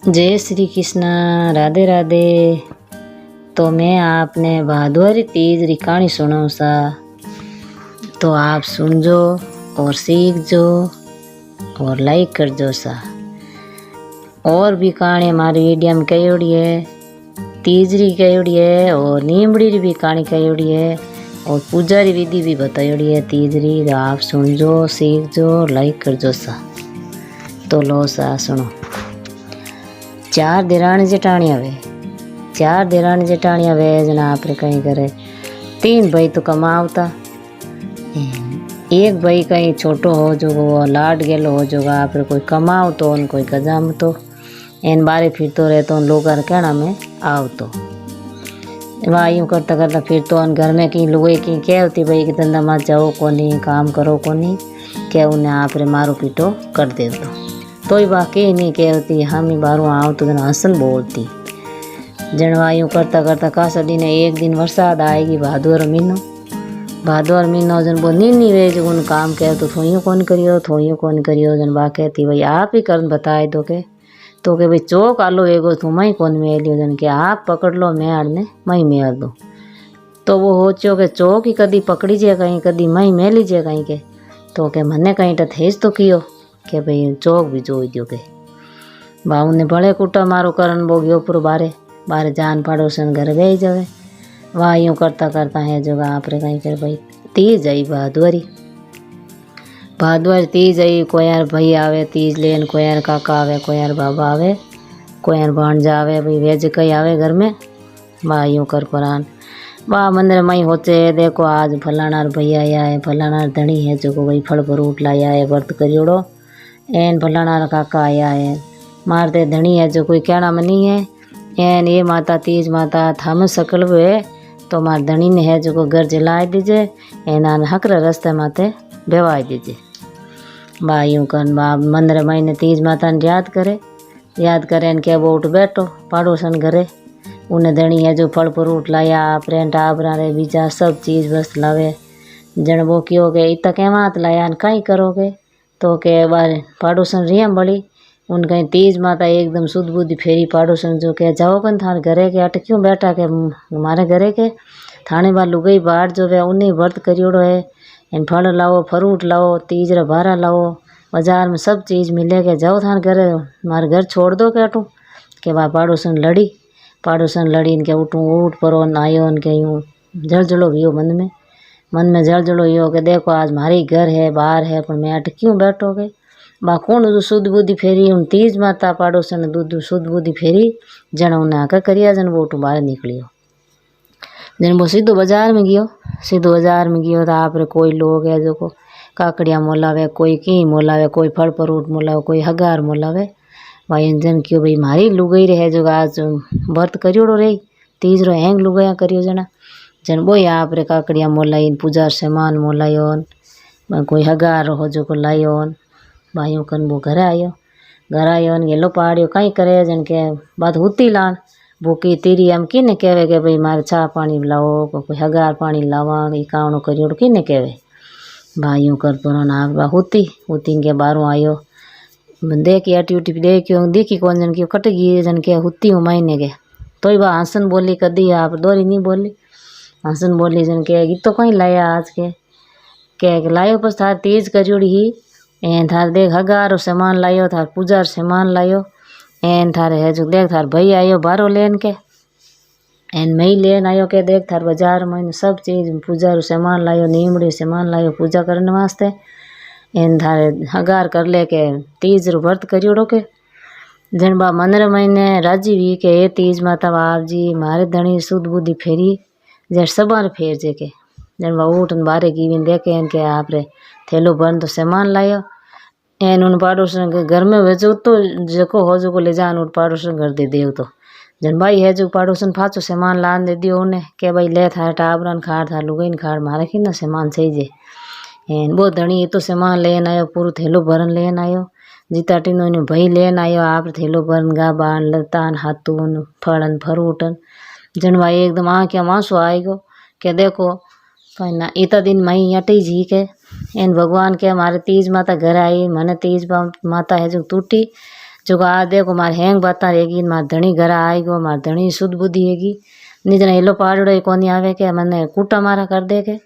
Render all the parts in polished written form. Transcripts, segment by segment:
जय श्री कृष्ण। राधे राधे। तो मैं आपने भादुआरी तीज री कहानी सुनाऊँ सा, तो आप सुनजो और सीखजो और लाइक करजो सा। और भी कहानी हमारी वीडियो में कहोड़ी है, तीजरी कहोड़ी है और नीमड़ी री भी कहानी कहोड़ी है और पूजा री विधि भी बतायोड़ी है तीजरी। तो आप सुनजो, सीखजो, लाइक करजो सा। तो लो सा सुनो। चार देराणी जेठाणी आवे, चार देराणी जेठाणी आवे जना आपरे कहीं करे। तीन भाई तो कमावता, एक भाई कहीं छोटो हो जो लाड गेलो हो जो आपरे कोई कमावतो और कोई गजामतो एन बारे फिरतो रहतो लोग कहना में आवतो। वहाँ यूँ करता करता फिरतो घर में कहीं लुगाई कहीं कहती भाई कि धंधा मत जाओ कोनी, काम करो कोनी, क्या उन्हें आपरे मारो पीटो कर दे तो ही बाकी नहीं कहती। हम ही बारू आओ तो दिन हसन बोलती। जनवायूँ करता करता कासडी ने एक दिन बरसात आएगी, भादुर महीनो जन वो नीनी वे जो उन काम कह तो थोइयों कौन करियो जन बा कहती भाई आप ही कर बताए तो के भाई चौक आलो एगो तू मई कौन मेलियो जन के आप पकड़ लो मैं आड़ने मई मेल दो। तो वो होचो के चौक ही कदी पकड़ी जे कहीं कदी मई मेली जे कहीं के तो के मने कहीं ठेस तो कियो के भाई चौक भी जोई दियो के बाऊ ने बड़े कुटा मारो करन वो गयो पूरा बारे जान पड़ोसन घर गई जावे। वहाँ यूँ करता करता है जो आप रे कहीं कर भाई तीज आई भादुआरी तीज आई। कोई यार भाई आवे तीज लेन, कोई यार काका आवे, कोई यार बाबा आवे, कोई यार भांजा आवे, भाई वेज कई आवे घर में। वहाँ यूँ कर पुरान वाह मंदिर मई होते देखो आज फलाना भैया आया है, फलाना धनी है जो भाई फल फ्रूट लाया है व्रत करियोड़ो, एन फलाना काका आया है, मारते धनी है जो कोई कहना में नहीं है। एन ये माता तीज माता थम सकल हुए तो मार धनी ने है जो घर जला दीजिए, एना हकरा रास्ते माते बेवा दीजिए। बा यूँ कर बा मंदिर महीने तीज माता ने याद करे न क्या वो उठ बैठो पड़ोसन घरे। उन्हें धनी है जो फल फ्रूट लाया प्रेंट आबरा रे बीजा सब चीज़ बस लावे। जन वो क्यों के इतना कहमात लाया न कहीं करोगे तो के बार पड़ोसन रियम बड़ी उन कहीं तीज माता एकदम शुद्ध बुद्धि फेरी पड़ोसन जो के जाओ कन थाने घरे के अट क्यों बैठा के हमारे घरे के थाने बार लुगई बाट जो है उन्हें व्रत करियोड़ो है। इन फल लाओ फ्रूट लाओ तीज रा भारा लाओ, बाजार में सब चीज़ मिलेगा, जाओ थाने घरे हमारे घर छोड़ दो के अटू के बाद पड़ोसन लड़ी इनके उठ परो आयो इनके यूँ जलजलो भी हो मन में जलजलो यो के देखो आज हमारी घर है बाहर है पर मैं अट क्यों बैठोगे। बा कौन जो शुद्ध बुद्धि फेरी उन तीज माता पड़ोसन दूध शुद्ध बुद्धि फेरी जन उन्हें आकर करिया जन वो उठू बाहर निकलियो। जन वो सीधो बाजार में गयो तो आप रे कोई लोग है जो को काकड़िया मोलावे, कोई की मोलावे, कोई फल फ्रूट मोलावे, कोई हगार मोलावे। भाई जन क्यों भाई मारी लुगई रहे जो आज व्रत करियोड़ो रही तीज रो हैंग लुगया करियो जन वो आप रे काकड़िया मोलाई पूजा सामान मोलायोन, कोई हगार हो जो को लायोन। भाइयों कन वो घर आयो गेलो पाड़ियो कहीं करे जन के बात होती लान भूखी तीरी हम किने कहवे के भाई मारे चा पानी लाओ, कोई हगार पानी लावा कावणो करियोड़ किने कहवे। भाइयों कर पुराना आप होती के बारों आयो देखी अटी देखी कौन जन की कट गई जन के होती हूँ महीने के तो ही बा हंसन बोली कदी आप दोरी नहीं बोली हंसन बोली जन के तो कहीं लाया आज के लायो बस थार तीज करियोड़ी ही एन थार देख हगारो सामान लायो, थार पूजार सामान लायो, एन थारे है जो देख थार भाई आयो बारो लेन के एन मई लेन आयो के देख थार बाजार में सब चीज़ पूजार सामान लायो, नीमड़ी सामान लायो पूजा करने वास्ते। एन थारे हगार कर ले के तीज रो व्रत करियोड़ो के जन बा मंदिर महीने राजी भी के ये तीज माता आप जी मारे धनी शुद्ध बुद्धि फेरी जैसे सबार फेर जे के जन बा उठ बारे की देखे इनके आप रे थैलो बन तो सामान लायो। एन उन पड़ोसन के घर में भेजो तो जको हो जो को ले जान उन पड़ोसन घर दे देव तो जन भाई है जो पड़ोसन फाचो सामान लान दे दियो उन्हें के भाई ले थार टाबरन खाड़ थार लुगईन खाड़ मारे की ना सामान सही जे। एन वो धनी ये तो सामान लेन आयो पूरा थैलो भरन लेन आयो जीता टीनो ने भाई लेन आयो आप थैलो भरन गा बाण लतान हाथून फड़न फ्रूटन जन भाई एकदम आँखें आंसू आएगो के देखो कहीं ना इतना दिन मई अटी जी के एन भगवान के हमारे तीज माता घर आई मने तीज माता है जो टूटी जो आ देखो मार हैंग बाता रहेगी मार धणी घर आएगो मार धणी शुद्ध बुद्धि हैगी निजना हेलो पाड़ो कोनी आवे के मने कूटा मारा कर दे के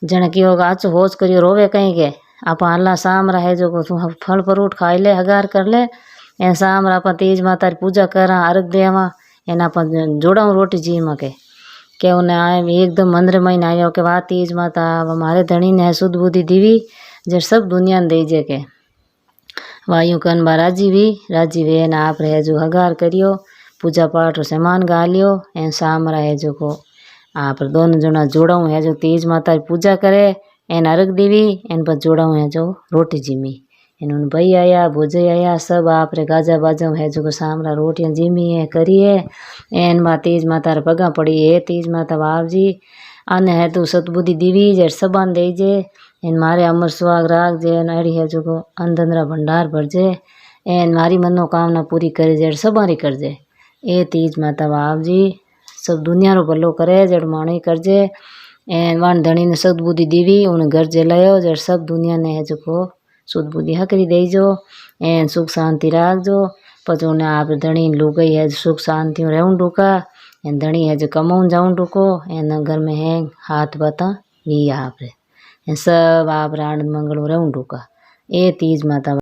जने की होगा आचो होश करियो रोवे कहीं के आप अल्लाह शाम रहे जो तू फल फ्रूट खाई ले हगार कर ले ए शाम आप तेज माता री पूजा करा अर्घ देवा एना अपन जोड़ा रोटी जी में के उन्हें आए एकदम मंदिर में आयो के वाह तेज माता हमारे धणी ने शुद्ध बुद्धि दीवी जे सब दुनिया ने दे जे के वायु कन बा राजी वे ना आप रहे जो हगार करियो पूजा पाठ और सामान गा लियो ए शाम रहे जो को आप दोनों जना जोड़ाऊ है जो तेज माता की पूजा करे एन अर्घ देवी एन पर जोड़ाऊ है जो रोटी जिमी इन भाई आया भोजे आया सब आप रे गाजा बाजा है जो सामरा रोटियां जिमी है करिए एन बा तेज माता रे पगा पड़ी है तेज माता बाप जी आने है तू सतबुद्धि दीवी जे सबन दे जे एन मारे अमर सुहाग राग जे अड़ी है जो अंदंदरा भंडार भर जे एन मारी मनोकामना पूरी करे जे सबरी कर जे ए तेज माता बाप जी सब दुनिया रो भलो करे जड़ माणी कर जे एन वन धणी ने सदबुद्धि दीवी उन घर जे लायो जड़ सब दुनिया ने है जो शुद्ध बुद्धि हकरी दे जो एन सुख शांति राख जो पचो ने आप धणी लू गई है सुख शांति रहूं डूका एन धणी है जो कमाऊं जाऊं डूको एन घर में है हाथ बता वी आप रे सब आप आनंद मंगल रहूं डूका ए तीज माता